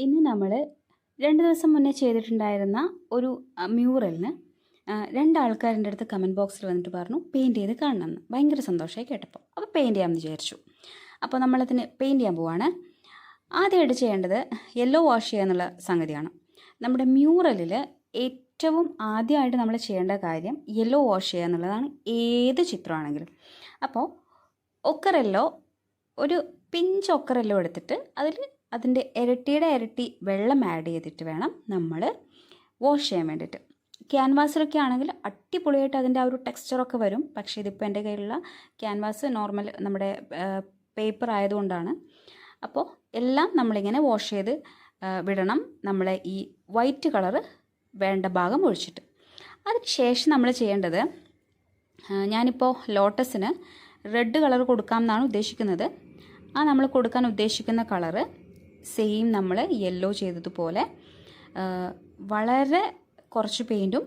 ഇന്ന് നമ്മൾ 2 ദിവസം മുന്നേ ചെയ്തിട്ടുണ്ടായിരുന്ന ഒരു മ്യൂറലിന് 2 ആൾക്കാർ എൻ്റെ അടുത്ത് കമൻറ്റ് ബോക്സിൽ വന്നിട്ട് പറഞ്ഞു പെയിൻറ്റ് ചെയ്ത് കാണണമെന്ന്. ഭയങ്കര സന്തോഷമായി കേട്ടപ്പോൾ. അപ്പോൾ പെയിൻറ്റ് ചെയ്യാമെന്ന് വിചാരിച്ചു. അപ്പോൾ നമ്മളതിന് പെയിൻറ്റ് ചെയ്യാൻ പോവാണ്. ആദ്യമായിട്ട് ചെയ്യേണ്ടത് യെല്ലോ വാഷ് ചെയ്യുക എന്നുള്ള സംഗതിയാണ്. നമ്മുടെ മ്യൂറലിൽ ഏറ്റവും ആദ്യമായിട്ട് നമ്മൾ ചെയ്യേണ്ട കാര്യം യെല്ലോ വാഷ് ചെയ്യുക എന്നുള്ളതാണ്, ഏത് ചിത്രമാണെങ്കിലും. അപ്പോൾ ഒക്കറെല്ലോ, ഒരു പിഞ്ച് ഒക്കറെല്ലോ എടുത്തിട്ട് അതിൻ്റെ ഇരട്ടിയുടെ ഇരട്ടി വെള്ളം ആഡ് ചെയ്തിട്ട് വേണം നമ്മൾ വാഷ് ചെയ്യാൻ വേണ്ടിയിട്ട്. ക്യാൻവാസിലൊക്കെ ആണെങ്കിൽ അടിപൊളിയായിട്ട് അതിൻ്റെ ആ ഒരു ടെക്സ്ചറൊക്കെ വരും. പക്ഷേ ഇതിപ്പോൾ എൻ്റെ കയ്യിലുള്ള ക്യാൻവാസ് നോർമൽ നമ്മുടെ പേപ്പർ ആയതുകൊണ്ടാണ്. അപ്പോൾ എല്ലാം നമ്മളിങ്ങനെ വാഷ് ചെയ്ത് വിടണം, നമ്മളെ ഈ വൈറ്റ് കളറ് വേണ്ട ഭാഗം ഒഴിച്ചിട്ട്. അതിന് ശേഷം നമ്മൾ ചെയ്യേണ്ടത്, ഞാനിപ്പോൾ ലോട്ടസിന് റെഡ് കളർ കൊടുക്കാം എന്നാണ് ഉദ്ദേശിക്കുന്നത്. നമ്മൾ കൊടുക്കാൻ ഉദ്ദേശിക്കുന്ന കളറ് സെയിം നമ്മൾ യെല്ലോ ചെയ്തതുപോലെ വളരെ കുറച്ച് പെയിൻറ്റും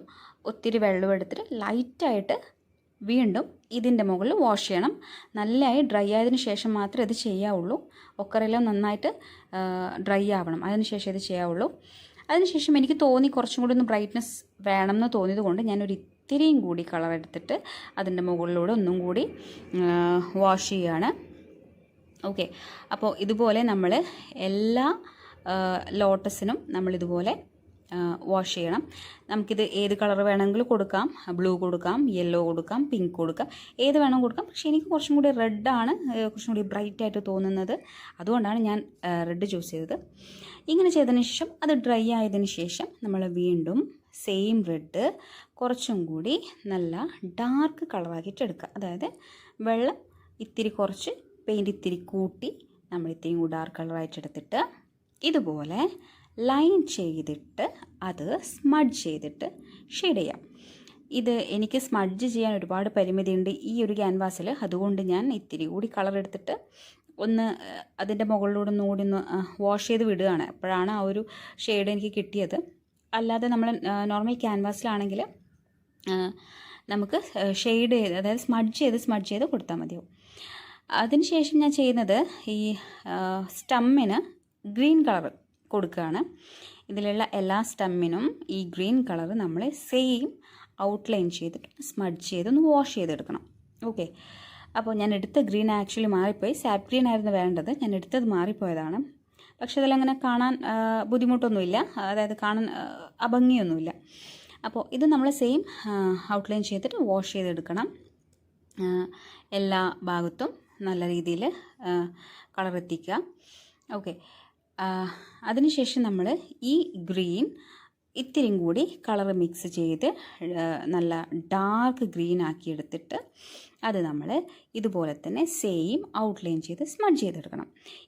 ഒത്തിരി വെള്ളം എടുത്തിട്ട് ലൈറ്റായിട്ട് വീണ്ടും ഇതിൻ്റെ മുകളിൽ വാഷ് ചെയ്യണം. നല്ലതായി ഡ്രൈ ആയതിനു ശേഷം മാത്രമേ ഇത് ചെയ്യാവുള്ളൂ. ഒക്കറെല്ലാം നന്നായിട്ട് ഡ്രൈ ആവണം, അതിന് ശേഷം ഇത് ചെയ്യാവുള്ളൂ. അതിനുശേഷം എനിക്ക് തോന്നി കുറച്ചും കൂടി ഒന്ന് ബ്രൈറ്റ്നസ് വേണമെന്ന് തോന്നിയത് കൊണ്ട് ഞാനൊരു ഇത്തിരിയും കൂടി കളർ എടുത്തിട്ട് അതിൻ്റെ മുകളിലൂടെ ഒന്നും കൂടി വാഷ് ചെയ്യുകയാണ്. ഓക്കെ, അപ്പോൾ ഇതുപോലെ നമ്മൾ എല്ലാ ലോട്ടസിനും നമ്മളിതുപോലെ വാഷ് ചെയ്യണം. നമുക്കിത് ഏത് കളർ വേണമെങ്കിലും കൊടുക്കാം, ബ്ലൂ കൊടുക്കാം, യെല്ലോ കൊടുക്കാം, പിങ്ക് കൊടുക്കാം, ഏത് വേണം കൊടുക്കാം. പക്ഷേ എനിക്ക് കുറച്ചും കൂടി റെഡാണ് കുറച്ചും കൂടി ബ്രൈറ്റായിട്ട് തോന്നുന്നത്, അതുകൊണ്ടാണ് ഞാൻ റെഡ് ചൂസ് ചെയ്തത്. ഇങ്ങനെ ചെയ്തതിന് ശേഷം അത് ഡ്രൈ ആയതിന് ശേഷം നമ്മൾ വീണ്ടും സെയിം റെഡ് കുറച്ചും കൂടി നല്ല ഡാർക്ക് കളറാക്കിയിട്ട് എടുക്കുക. അതായത് വെള്ളം ഇത്തിരി കുറച്ച്, പെയിൻറ്റ് ഇത്തിരി കൂട്ടി നമ്മൾ ഇത്തിരി കൂടി ഡാർക്ക് കളറായിട്ട് എടുത്തിട്ട് ഇതുപോലെ ലൈൻ ചെയ്തിട്ട് അത് സ്മഡ്ജ് ചെയ്തിട്ട് ഷെയ്ഡ് ചെയ്യാം. ഇത് എനിക്ക് സ്മഡ്ജ് ചെയ്യാൻ ഒരുപാട് പരിമിതിയുണ്ട് ഈ ഒരു ക്യാൻവാസിൽ, അതുകൊണ്ട് ഞാൻ ഇത്തിരി കൂടി കളർ എടുത്തിട്ട് ഒന്ന് അതിൻ്റെ മുകളിലൂടെ ഒന്ന് വാഷ് ചെയ്ത് വിടുകയാണ്. അപ്പോഴാണ് ആ ഒരു ഷെയ്ഡ് എനിക്ക് കിട്ടിയത്. അല്ലാതെ നമ്മൾ നോർമൽ ക്യാൻവാസിലാണെങ്കിൽ നമുക്ക് ഷെയ്ഡ് ചെയ്ത്, അതായത് സ്മഡ്ജ് ചെയ്ത് കൊടുത്താൽ മതിയാവും. അതിനുശേഷം ഞാൻ ചെയ്യുന്നത് ഈ സ്റ്റമ്മിന് ഗ്രീൻ കളർ കൊടുക്കുകയാണ്. ഇതിലുള്ള എല്ലാ സ്റ്റമ്മിനും ഈ ഗ്രീൻ കളർ നമ്മൾ സെയിം ഔട്ട്ലൈൻ ചെയ്തിട്ട് സ്മഡ്ജ് ചെയ്തൊന്ന് വാഷ് ചെയ്തെടുക്കണം. ഓക്കെ, അപ്പോൾ ഞാൻ എടുത്ത ഗ്രീൻ ആക്ച്വലി മാറിപ്പോയി. സാപ്പ് ഗ്രീൻ ആയിരുന്നു വേണ്ടത്, ഞാൻ എടുത്തത് മാറിപ്പോയതാണ്. പക്ഷേ ഇതിലങ്ങനെ കാണാൻ ബുദ്ധിമുട്ടൊന്നുമില്ല, അതായത് കാണാൻ അഭംഗിയൊന്നുമില്ല. അപ്പോൾ ഇത് നമ്മൾ സെയിം ഔട്ട്ലൈൻ ചെയ്തിട്ട് വാഷ് ചെയ്തെടുക്കണം. എല്ലാ ഭാഗത്തും നല്ല രീതിയിൽ കളർ എത്തിക്കുക. ഓക്കെ, അതിനുശേഷം നമ്മൾ ഈ ഗ്രീൻ ഇത്തിരിയും കൂടി കളർ മിക്സ് ചെയ്ത് നല്ല ഡാർക്ക് ഗ്രീൻ ആക്കി എടുത്തിട്ട് അത് നമ്മൾ ഇതുപോലെ തന്നെ സെയിം ഔട്ട്ലൈൻ ചെയ്ത് സ്മഡ്ജ് ചെയ്തെടുക്കണം.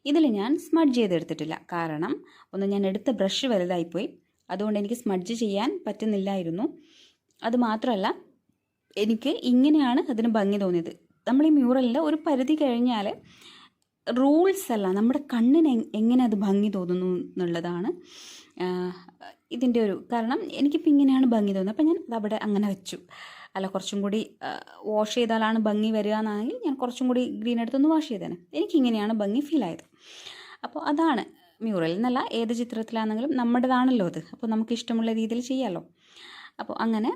ഇതിൽ ഞാൻ സ്മഡ്ജ് ചെയ്തെടുത്തിട്ടില്ല, കാരണം ഒന്ന് ഞാൻ എടുത്ത ബ്രഷ് വലുതായിപ്പോയി, അതുകൊണ്ട് എനിക്ക് സ്മഡ്ജ് ചെയ്യാൻ പറ്റുന്നില്ലായിരുന്നു. അതുമാത്രമല്ല എനിക്ക് ഇങ്ങനെയാണ് അതിന് ഭംഗി തോന്നിയത്. നമ്മൾ ഈ മ്യൂറലിൻ്റെ ഒരു പരിധി കഴിഞ്ഞാൽ റൂൾസ് അല്ല, നമ്മുടെ കണ്ണിന് എങ്ങനെ അത് ഭംഗി തോന്നുന്നു എന്നുള്ളതാണ് ഇതിൻ്റെ ഒരു കാരണം. എനിക്കിപ്പോൾ ഇങ്ങനെയാണ് ഭംഗി തോന്നുന്നത്, അപ്പോൾ ഞാൻ അതവിടെ അങ്ങനെ വെച്ചു. അല്ല, കുറച്ചും കൂടി വാഷ് ചെയ്താലാണ് ഭംഗി വരിക എന്നാണെങ്കിൽ ഞാൻ കുറച്ചും കൂടി ഗ്രീൻ എടുത്തൊന്ന് വാഷ് ചെയ്തേനെ. എനിക്കിങ്ങനെയാണ് ഭംഗി ഫീൽ ആയത്. അപ്പോൾ അതാണ് മ്യൂറൽ എന്നല്ല, ഏത് ചിത്രത്തിലാണെങ്കിലും നമ്മുടേതാണല്ലോ അത്, അപ്പോൾ നമുക്ക് ഇഷ്ടമുള്ള രീതിയിൽ ചെയ്യാമല്ലോ. അപ്പോൾ അങ്ങനെ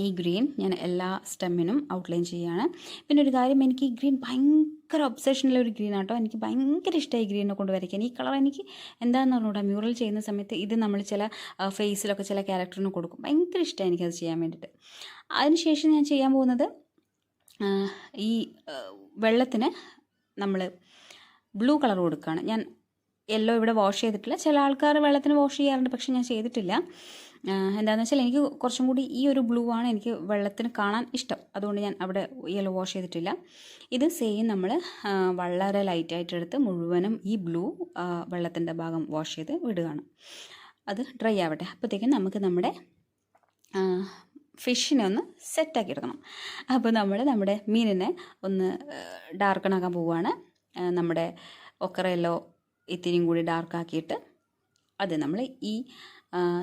ഈ ഗ്രീൻ ഞാൻ എല്ലാ സ്റ്റെമ്മിനും ഔട്ട്ലൈൻ ചെയ്യുകയാണ്. പിന്നെ ഒരു കാര്യം, എനിക്ക് ഈ ഗ്രീൻ ഭയങ്കര ഒബ്സഷനുള്ള ഒരു ഗ്രീൻ ആട്ടോ. എനിക്ക് ഭയങ്കര ഇഷ്ടമായി ഗ്രീനെ കൊണ്ട് വരയ്ക്കാൻ. ഈ കളർ എനിക്ക് എന്താണെന്ന് പറഞ്ഞുകൂടാ, മ്യൂറൽ ചെയ്യുന്ന സമയത്ത് ഇത് നമ്മൾ ചില ഫേസിലൊക്കെ ചില ക്യാരക്ടറിന് കൊടുക്കും. ഭയങ്കര ഇഷ്ടമായി എനിക്കത് ചെയ്യാൻ വേണ്ടിയിട്ട്. അതിനുശേഷം ഞാൻ ചെയ്യാൻ പോകുന്നത്, ഈ വെള്ളത്തിന് നമ്മൾ ബ്ലൂ കളർ കൊടുക്കുകയാണ്. ഞാൻ യെല്ലോ ഇവിടെ വാഷ് ചെയ്തിട്ടില്ല. ചില ആൾക്കാർ വെള്ളത്തിന് വാഷ് ചെയ്യാറുണ്ട്, പക്ഷെ ഞാൻ ചെയ്തിട്ടില്ല. എന്താണെന്ന് വെച്ചാൽ എനിക്ക് കുറച്ചും കൂടി ഈ ഒരു ബ്ലൂ ആണ് എനിക്ക് വെള്ളത്തിന് കാണാൻ ഇഷ്ടം, അതുകൊണ്ട് ഞാൻ അവിടെ യെല്ലോ വാഷ് ചെയ്തിട്ടില്ല. ഇത് സെയിം നമ്മൾ വളരെ ലൈറ്റായിട്ട് എടുത്ത് മുഴുവനും ഈ ബ്ലൂ വെള്ളത്തിൻ്റെ ഭാഗം വാഷ് ചെയ്ത് വിടുകയാണ്. അത് ഡ്രൈ ആവട്ടെ. അപ്പോഴത്തേക്കും നമുക്ക് നമ്മുടെ ഫിഷിനെ ഒന്ന് സെറ്റാക്കി എടുക്കണം. അപ്പോൾ നമ്മുടെ മീനിനെ ഒന്ന് ഡാർക്കണാക്കാൻ പോവുകയാണ്. നമ്മുടെ ഒക്കറയെല്ലോ ഇത്തിരിയും കൂടി ഡാർക്കാക്കിയിട്ട് അത് നമ്മൾ ഈ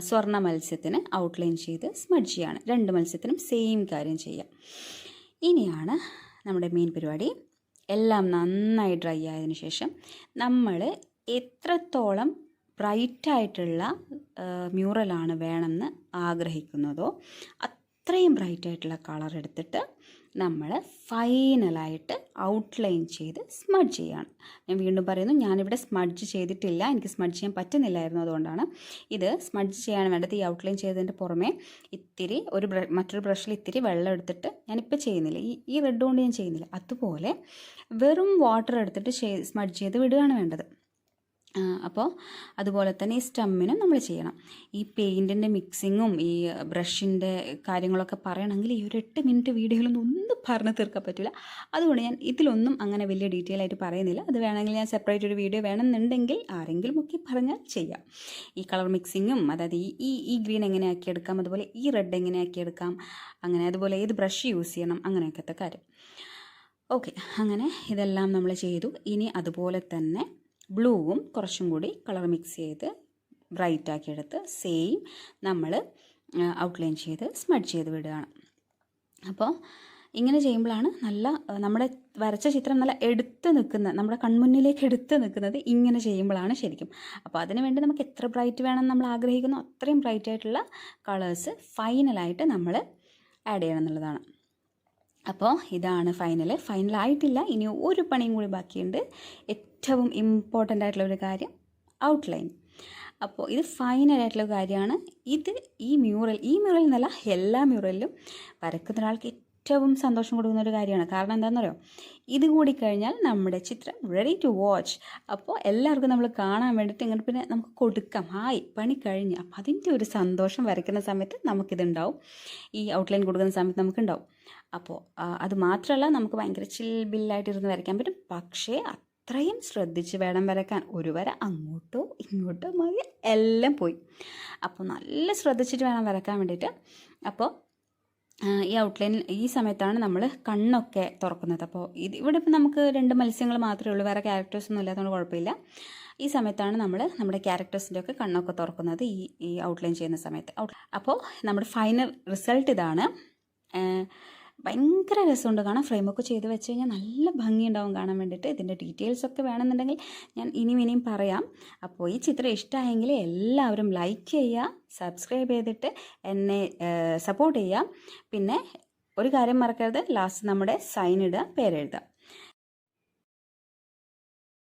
സ്വർണ്ണ മത്സ്യത്തിന് ഔട്ട്ലൈൻ ചെയ്ത് സ്മഡ്ജ് ചെയ്യാണ്. 2 മത്സ്യത്തിനും സെയിം കാര്യം ചെയ്യാം. ഇനിയാണ് നമ്മുടെ മെയിൻ പരിപാടി. എല്ലാം നന്നായി ഡ്രൈ ആയതിനു ശേഷം നമ്മൾ എത്രത്തോളം ബ്രൈറ്റായിട്ടുള്ള മ്യൂറലാണ് വേണമെന്ന് ആഗ്രഹിക്കുന്നതോ അത്രയും ബ്രൈറ്റായിട്ടുള്ള കളർ എടുത്തിട്ട് നമ്മൾ ഫൈനലായിട്ട് ഔട്ട്ലൈൻ ചെയ്ത് സ്മഡ്ജ് ചെയ്യാണ്. ഞാൻ വീണ്ടും പറയുന്നു, ഞാനിവിടെ സ്മഡ്ജ് ചെയ്തിട്ടില്ല, എനിക്ക് സ്മഡ്ജ് ചെയ്യാൻ പറ്റുന്നില്ലായിരുന്നു, അതുകൊണ്ടാണ്. ഇത് സ്മഡ്ജ് ചെയ്യാൻ വേണ്ടത് ഈ ഔട്ട്ലൈൻ ചെയ്തതിൻ്റെ പുറമെ ഇത്തിരി മറ്റൊരു ബ്രഷിൽ ഇത്തിരി വെള്ളം എടുത്തിട്ട്, ഞാനിപ്പോൾ ചെയ്യുന്നില്ല, ഈ റെഡ് കൊണ്ട് ഞാൻ ചെയ്യുന്നില്ല, അതുപോലെ വെറും വാട്ടർ എടുത്തിട്ട് സ്മഡ്ജ് ചെയ്ത് വിടുകയാണ് വേണ്ടത്. അപ്പോൾ അതുപോലെ തന്നെ ഈ സ്റ്റമ്മിനും നമ്മൾ ചെയ്യണം. ഈ പെയിൻറ്റിൻ്റെ മിക്സിങ്ങും ഈ ബ്രഷിൻ്റെ കാര്യങ്ങളൊക്കെ പറയണമെങ്കിൽ ഈ ഒരു 8 മിനിറ്റ് വീഡിയോയിലൊന്നും ഒന്നും പറഞ്ഞ് തീർക്കാൻ പറ്റില്ല. അതുകൊണ്ട് ഞാൻ ഇതിലൊന്നും അങ്ങനെ വലിയ ഡീറ്റെയിൽ ആയിട്ട് പറയുന്നില്ല. അത് വേണമെങ്കിൽ ഞാൻ സെപ്പറേറ്റ് ഒരു വീഡിയോ വേണമെന്നുണ്ടെങ്കിൽ ആരെങ്കിലും ഒക്കെ പറഞ്ഞാൽ ചെയ്യാം. ഈ കളർ മിക്സിങ്ങും, അതായത് ഈ ഗ്രീൻ എങ്ങനെയാക്കി എടുക്കാം, അതുപോലെ ഈ റെഡ് എങ്ങനെയാക്കി എടുക്കാം, അങ്ങനെ അതുപോലെ ഏത് ബ്രഷ് യൂസ് ചെയ്യണം, അങ്ങനെയൊക്കെ കാര്യം. ഓക്കെ, അങ്ങനെ ഇതെല്ലാം നമ്മൾ ചെയ്തു. ഇനി അതുപോലെ തന്നെ ബ്ലൂവും കുറച്ചും കൂടി കളർ മിക്സ് ചെയ്ത് ബ്രൈറ്റാക്കി എടുത്ത് സെയിം നമ്മൾ ഔട്ട്ലൈൻ ചെയ്ത് സ്മഡ്ജ് ചെയ്ത് വിടുകയാണ്. അപ്പോൾ ഇങ്ങനെ ചെയ്യുമ്പോഴാണ് നമ്മുടെ വരച്ച ചിത്രം നല്ല എടുത്ത് നിൽക്കുന്ന, നമ്മുടെ കൺമുന്നിലേക്ക് എടുത്ത് നിൽക്കുന്നത് ഇങ്ങനെ ചെയ്യുമ്പോഴാണ് ശരിക്കും. അപ്പോൾ അതിന് വേണ്ടി നമുക്ക് എത്ര ബ്രൈറ്റ് വേണമെന്ന് നമ്മൾ ആഗ്രഹിക്കുന്നു അത്രയും ബ്രൈറ്റായിട്ടുള്ള കളേഴ്സ് ഫൈനലായിട്ട് നമ്മൾ ആഡ് ചെയ്യണം എന്നുള്ളതാണ്. അപ്പോൾ ഇതാണ് ഫൈനലായിട്ടില്ല, ഇനി ഒരു പണിയും കൂടി ബാക്കിയുണ്ട്. ഏറ്റവും ഇമ്പോർട്ടൻ്റ് ആയിട്ടുള്ള ഒരു കാര്യം ഔട്ട്ലൈൻ. അപ്പോൾ ഇത് ഫൈനലായിട്ടുള്ള കാര്യമാണ്. ഈ മ്യൂറൽ എന്നല്ല, എല്ലാ മ്യൂറലിലും വരക്കുന്ന ഒരാൾക്ക് ഏറ്റവും സന്തോഷം കൊടുക്കുന്ന ഒരു കാര്യമാണ്. കാരണം എന്താണെന്നറിയോ, ഇത് കൂടി കഴിഞ്ഞാൽ നമ്മുടെ ചിത്രം റെഡി ടു വാച്ച്. അപ്പോൾ എല്ലാവർക്കും നമ്മൾ കാണാൻ വേണ്ടിയിട്ട് ഇങ്ങനെ പിന്നെ നമുക്ക് കൊടുക്കാം, ഹായ് പണി കഴിഞ്ഞ്. അപ്പോൾ അതിൻ്റെ ഒരു സന്തോഷം വരയ്ക്കുന്ന സമയത്ത് നമുക്കിതുണ്ടാവും, ഈ ഔട്ട്ലൈൻ കൊടുക്കുന്ന സമയത്ത് നമുക്കുണ്ടാവും. അപ്പോൾ അത് മാത്രമല്ല, നമുക്ക് ഭയങ്കര ചിൽബില്ലായിട്ടിരുന്ന് വരയ്ക്കാൻ പറ്റും. പക്ഷേ അത്രയും ശ്രദ്ധിച്ച് വേണം വരയ്ക്കാൻ. ഒരു വര അങ്ങോട്ടോ ഇങ്ങോട്ടോ മതി, എല്ലാം പോയി. അപ്പോൾ നല്ല ശ്രദ്ധിച്ചിട്ട് വേണം വരയ്ക്കാൻ വേണ്ടിയിട്ട്. അപ്പോൾ ഈ ഔട്ട്ലൈൻ ഈ സമയത്താണ് നമ്മൾ കണ്ണൊക്കെ തുറക്കുന്നത്. അപ്പോൾ ഇവിടെ ഇപ്പോൾ നമുക്ക് 2 മത്സ്യങ്ങൾ മാത്രമേ ഉള്ളൂ, വേറെ ക്യാരക്ടേഴ്സൊന്നും ഇല്ലാത്തതുകൊണ്ട് കുഴപ്പമില്ല. ഈ സമയത്താണ് നമ്മൾ നമ്മുടെ ക്യാരക്ടേഴ്സിൻ്റെ ഒക്കെ കണ്ണൊക്കെ തുറക്കുന്നത്, ഈ ഔട്ട്ലൈൻ ചെയ്യുന്ന സമയത്ത്. അപ്പോൾ നമ്മുടെ ഫൈനൽ റിസൾട്ട് ഇതാണ്. ഭയങ്കര രസമുണ്ട് കാണാൻ. ഫ്രെയിമൊക്കെ ചെയ്ത് വെച്ച് കഴിഞ്ഞാൽ നല്ല ഭംഗിയുണ്ടാവും കാണാൻ വേണ്ടിയിട്ട്. ഇതിൻ്റെ ഡീറ്റെയിൽസൊക്കെ വേണമെന്നുണ്ടെങ്കിൽ ഞാൻ ഇനിയും പറയാം. അപ്പോൾ ഈ ചിത്രം ഇഷ്ടമായെങ്കിൽ എല്ലാവരും ലൈക്ക് ചെയ്യുക, സബ്സ്ക്രൈബ് ചെയ്തിട്ട് എന്നെ സപ്പോർട്ട് ചെയ്യുക. പിന്നെ ഒരു കാര്യം മറക്കരുത്, ലാസ്റ്റ് നമ്മുടെ സൈൻ ഇടുക, പേരെഴുതുക.